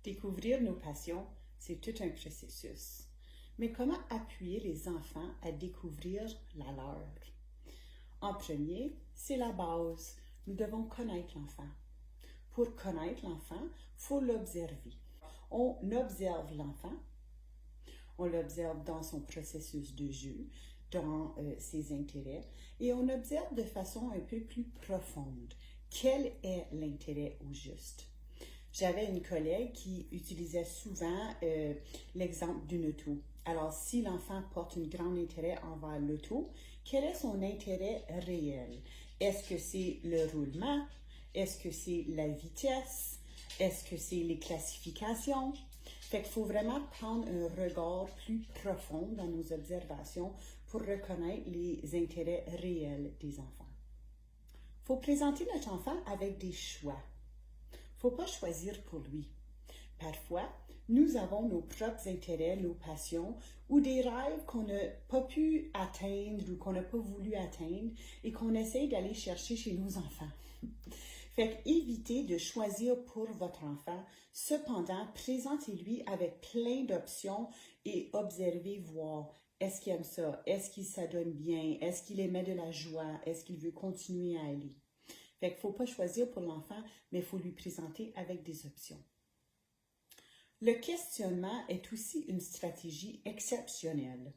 Découvrir nos passions, c'est tout un processus. Mais comment appuyer les enfants à découvrir la leur? En premier, c'est la base. Nous devons connaître l'enfant. Pour connaître l'enfant, il faut l'observer. On observe l'enfant, on l'observe dans son processus de jeu, dans ses intérêts, et on observe de façon un peu plus profonde. Quel est l'intérêt au juste? J'avais une collègue qui utilisait souvent l'exemple d'une auto. Alors, si l'enfant porte un grand intérêt envers l'auto, quel est son intérêt réel? Est-ce que c'est le roulement? Est-ce que c'est la vitesse? Est-ce que c'est les classifications? Fait qu'il faut vraiment prendre un regard plus profond dans nos observations pour reconnaître les intérêts réels des enfants. Il faut présenter notre enfant avec des choix. Il ne faut pas choisir pour lui. Parfois, nous avons nos propres intérêts, nos passions ou des rêves qu'on n'a pas pu atteindre ou qu'on n'a pas voulu atteindre et qu'on essaye d'aller chercher chez nos enfants. Fait qu'évitez de choisir pour votre enfant. Cependant, présentez-lui avec plein d'options et observez, voir. Est-ce qu'il aime ça? Est-ce qu'il s'adonne bien? Est-ce qu'il émet de la joie? Est-ce qu'il veut continuer à aller? Fait qu'il ne faut pas choisir pour l'enfant, mais il faut lui présenter avec des options. Le questionnement est aussi une stratégie exceptionnelle.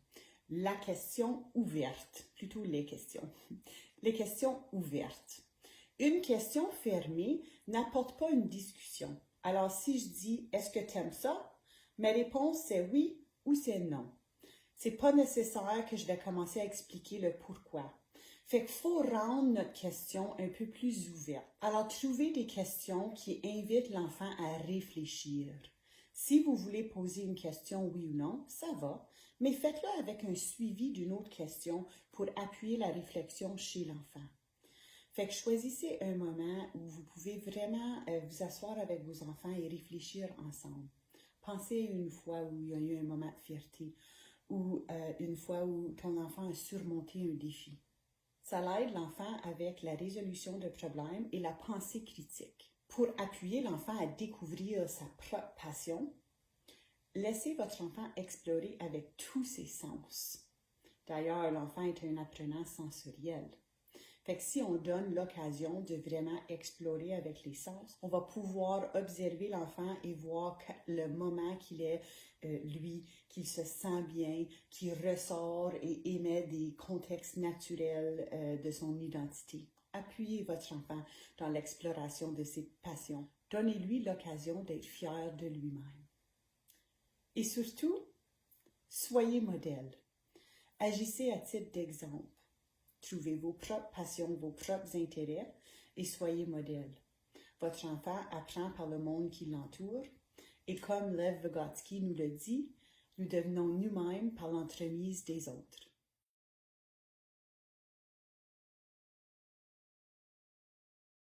La question ouverte, plutôt les questions. Les questions ouvertes. Une question fermée n'apporte pas une discussion. Alors, si je dis « Est-ce que tu aimes ça? » ma réponse c'est oui ou c'est non. C'est pas nécessaire que je vais commencer à expliquer le pourquoi. Fait qu'il faut rendre notre question un peu plus ouverte. Alors, trouvez des questions qui invitent l'enfant à réfléchir. Si vous voulez poser une question oui ou non, ça va, mais faites-le avec un suivi d'une autre question pour appuyer la réflexion chez l'enfant. Fait que choisissez un moment où vous pouvez vraiment vous asseoir avec vos enfants et réfléchir ensemble. Pensez à une fois où il y a eu un moment de fierté ou une fois où ton enfant a surmonté un défi. Ça l'aide l'enfant avec la résolution de problèmes et la pensée critique. Pour appuyer l'enfant à découvrir sa propre passion, laissez votre enfant explorer avec tous ses sens. D'ailleurs, l'enfant est un apprenant sensoriel. Fait que si on donne l'occasion de vraiment explorer avec les sens, on va pouvoir observer l'enfant et voir le moment qu'il est, lui, qu'il se sent bien, qu'il ressort et émet des contextes naturels de son identité. Appuyez votre enfant dans l'exploration de ses passions. Donnez-lui l'occasion d'être fier de lui-même. Et surtout, soyez modèle. Agissez à titre d'exemple. Trouvez vos propres passions, vos propres intérêts et soyez modèle. Votre enfant apprend par le monde qui l'entoure et comme Lev Vygotsky nous le dit, nous devenons nous-mêmes par l'entremise des autres.